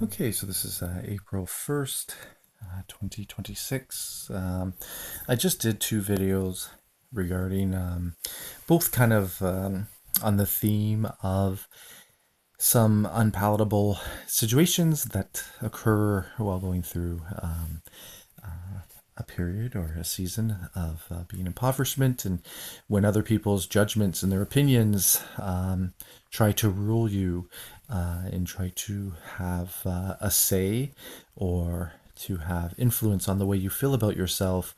Okay, so this is April 1st, 2026. I just did two videos regarding both kind of on the theme of some unpalatable situations that occur while going through a period or a season of being impoverishment, and when other people's judgments and their opinions try to rule you and try to have a say or to have influence on the way you feel about yourself.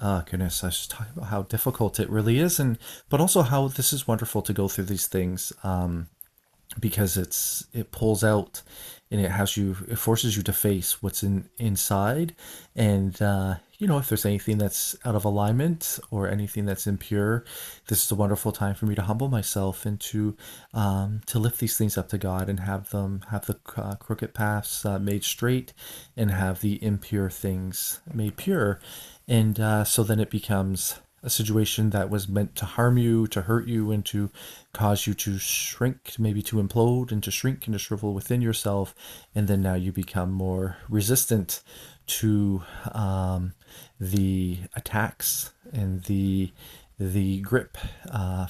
Goodness, I was just talking about how difficult it really is, and but also how this is wonderful to go through these things. Because it pulls out and it forces you to face what's inside, and if there's anything that's out of alignment or anything that's impure, this is a wonderful time for me to humble myself and to lift these things up to God and have the crooked paths made straight, and have the impure things made pure. And so then it becomes a situation that was meant to harm you, to hurt you, and to cause you to shrink, maybe to implode and to shrink and to shrivel within yourself. And then now you become more resistant to the attacks and the grip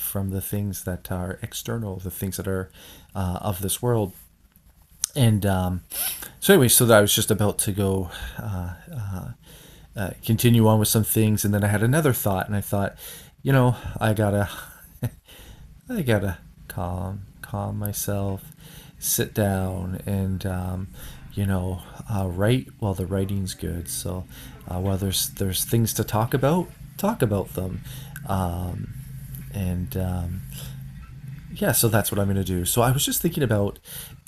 from the things that are external, the things that are of this world. And so anyway, so that I was just about to go continue on with some things, and then I had another thought, and I thought, I gotta, I gotta calm myself, sit down, and write while the writing's good. So while there's things to talk about them, and yeah, so that's what I'm gonna do. So I was just thinking about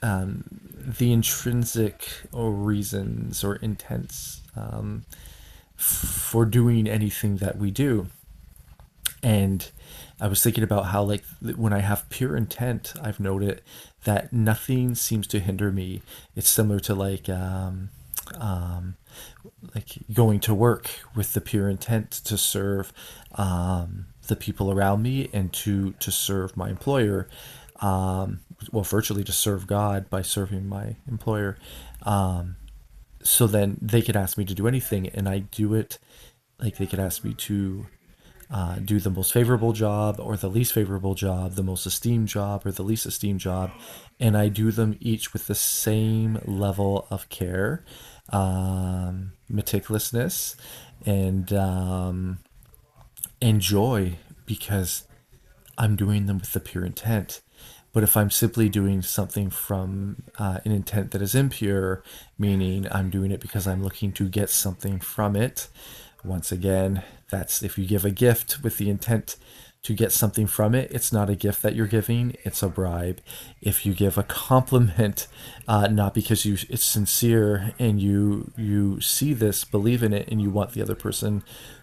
the intrinsic or reasons or intents for doing anything that we do. And I was thinking about how, like, when I have pure intent, I've noted that nothing seems to hinder me. It's similar to like going to work with the pure intent to serve the people around me and to serve my employer. Well, virtually to serve God by serving my employer. So then they could ask me to do anything, and I do it. Like, they could ask me to do the most favorable job or the least favorable job, the most esteemed job or the least esteemed job, and I do them each with the same level of care, meticulousness, and joy, because I'm doing them with the pure intent. But if I'm simply doing something from an intent that is impure, meaning I'm doing it because I'm looking to get something from it, once again, that's if you give a gift with the intent to get something from it, it's not a gift that you're giving, it's a bribe. If you give a compliment, not because it's sincere, and you see this, believe in it, and you want the other person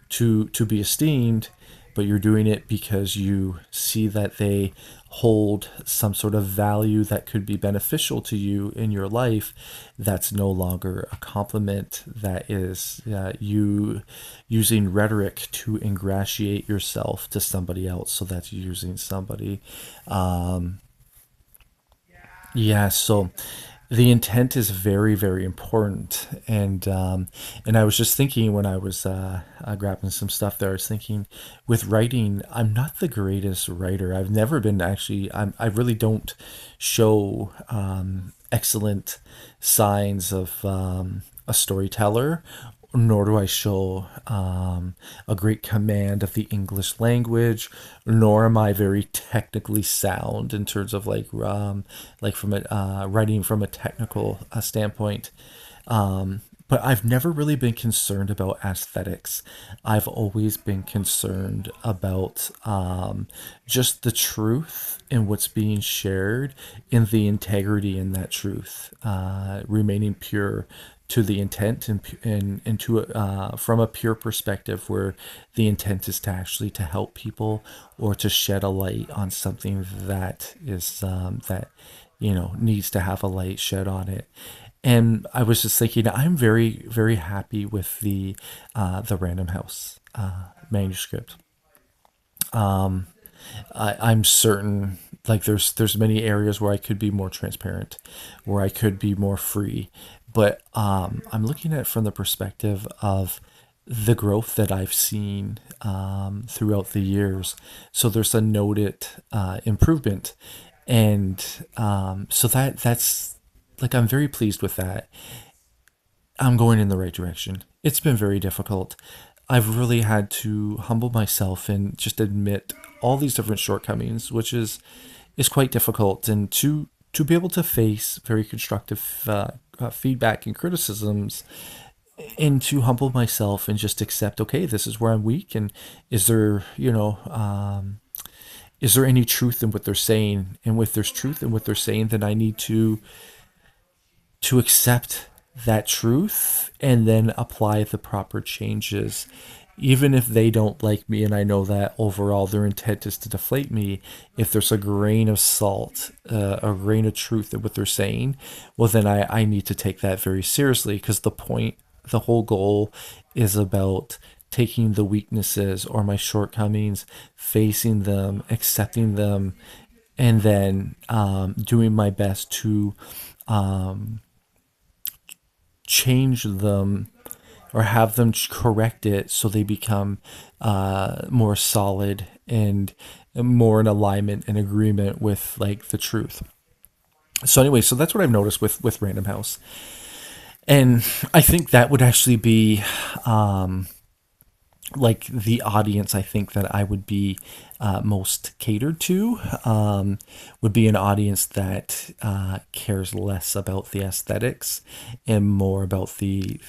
to be esteemed, but you're doing it because you see that they hold some sort of value that could be beneficial to you in your life, that's no longer a compliment. That is you using rhetoric to ingratiate yourself to somebody else. So that's using somebody. Yeah, so the intent is very, very important, and I was just thinking when I was grabbing some stuff there. I was thinking, with writing, I'm not the greatest writer. I've never been, actually. I really don't show excellent signs of a storyteller, nor do I show a great command of the English language, nor am I very technically sound in terms of like from a writing from a technical standpoint. But I've never really been concerned about aesthetics. I've always been concerned about just the truth and what's being shared, and the integrity in that truth, remaining pure to the intent, and to from a pure perspective, where the intent is to actually to help people or to shed a light on something that is that needs to have a light shed on it. And I was just thinking, I'm very, very happy with the Random House manuscript. I'm certain like there's many areas where I could be more transparent, where I could be more free, but I'm looking at it from the perspective of the growth that I've seen throughout the years. So there's a noted improvement, and so that's like I'm very pleased with that. I'm going in the right direction. It's been very difficult. I've really had to humble myself and just admit all these different shortcomings, which is quite difficult, and to be able to face very constructive feedback and criticisms, and to humble myself and just accept, okay, this is where I'm weak, and is there, is there any truth in what they're saying? And if there's truth in what they're saying, then I need to accept that truth and then apply the proper changes. Even if they don't like me, and I know that overall their intent is to deflate me, if there's a grain of salt, a grain of truth in what they're saying, well, then I need to take that very seriously, because the whole goal is about taking the weaknesses or my shortcomings, facing them, accepting them, and then doing my best to change them or have them correct it so they become more solid and more in alignment and agreement with like the truth. So anyway, so that's what I've noticed with Random House, and I think that would actually be like the audience I think that I would be most catered to, would be an audience that cares less about the aesthetics and more about the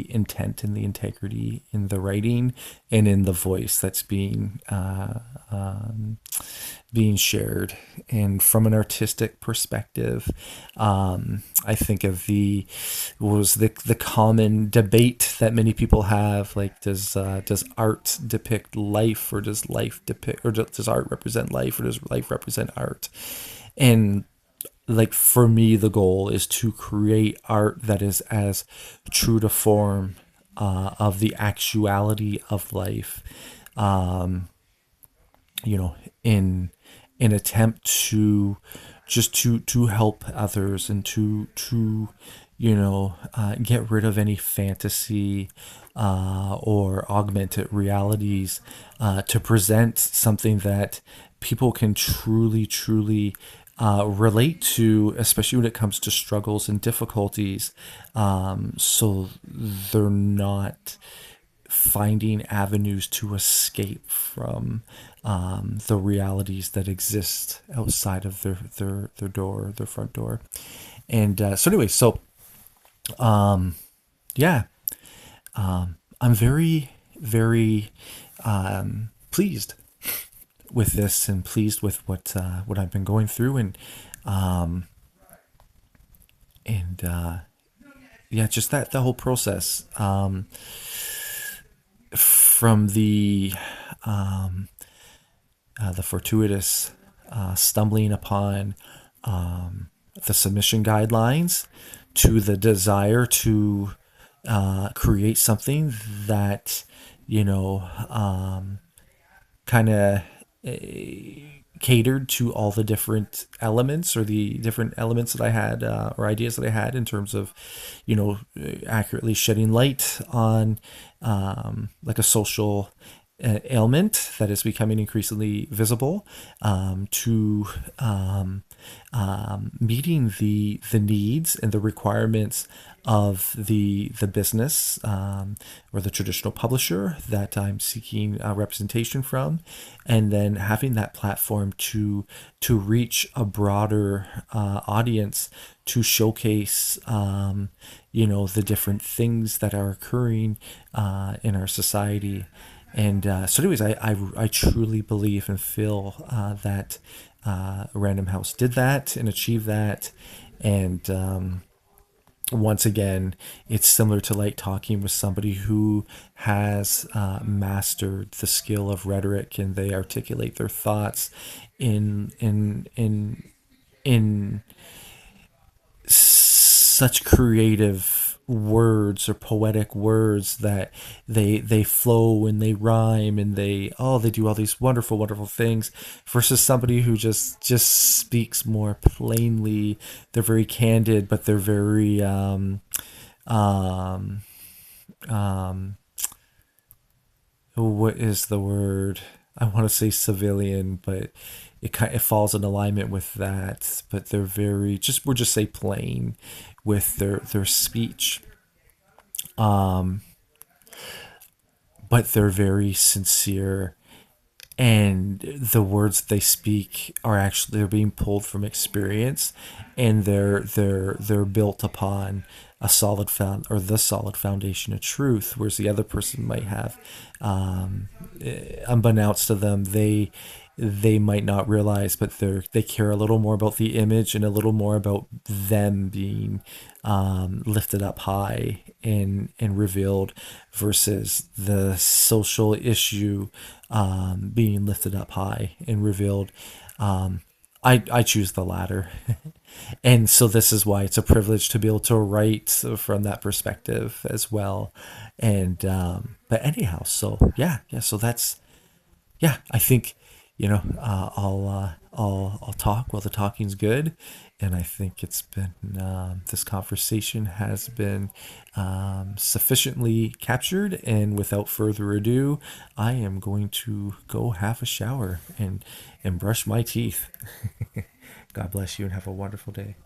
intent and the integrity in the writing and in the voice that's being shared. And from an artistic perspective, I think of the common debate that many people have, like does art depict life, or does life depict, or does art represent life, or does life represent art? And like for me, the goal is to create art that is as true to form of the actuality of life, you know, in an attempt to just to help others, and to get rid of any fantasy or augmented realities, to present something that people can truly relate to, especially when it comes to struggles and difficulties, so they're not finding avenues to escape from the realities that exist outside of their door, their front door. And so anyway, so yeah, I'm very pleased with this, and pleased with what I've been going through, and yeah, just that the whole process, from the fortuitous stumbling upon the submission guidelines, to the desire to create something that, kind of catered to all the different elements, or the different elements that I had, or ideas that I had, in terms of, accurately shedding light on like a social ailment that is becoming increasingly visible, to meeting the needs and the requirements of the business, or the traditional publisher that I'm seeking representation from, and then having that platform to reach a broader audience, to showcase the different things that are occurring in our society. And so anyways, I truly believe and feel that Random House did that and achieved that. And once again, it's similar to like talking with somebody who has mastered the skill of rhetoric, and they articulate their thoughts in such creative words or poetic words that they flow and they rhyme and they do all these wonderful things, versus somebody who just speaks more plainly. They're very candid, but they're very um what is the word? I want to say civilian, but it falls in alignment with that. But they're very just we'll just say plain with their speech, but they're very sincere, and the words they speak are actually they're being pulled from experience, and they're built upon a solid found or the solid foundation of truth, whereas the other person might have, unbeknownst to them, they might not realize, but they care a little more about the image and a little more about them being lifted up high and revealed, versus the social issue being lifted up high and revealed. I choose the latter. And so this is why it's a privilege to be able to write from that perspective as well. And but anyhow, so yeah, so that's yeah, I think I'll talk while the talking's good, and I think it's been this conversation has been sufficiently captured. And without further ado, I am going to go have a shower and brush my teeth. God bless you and have a wonderful day.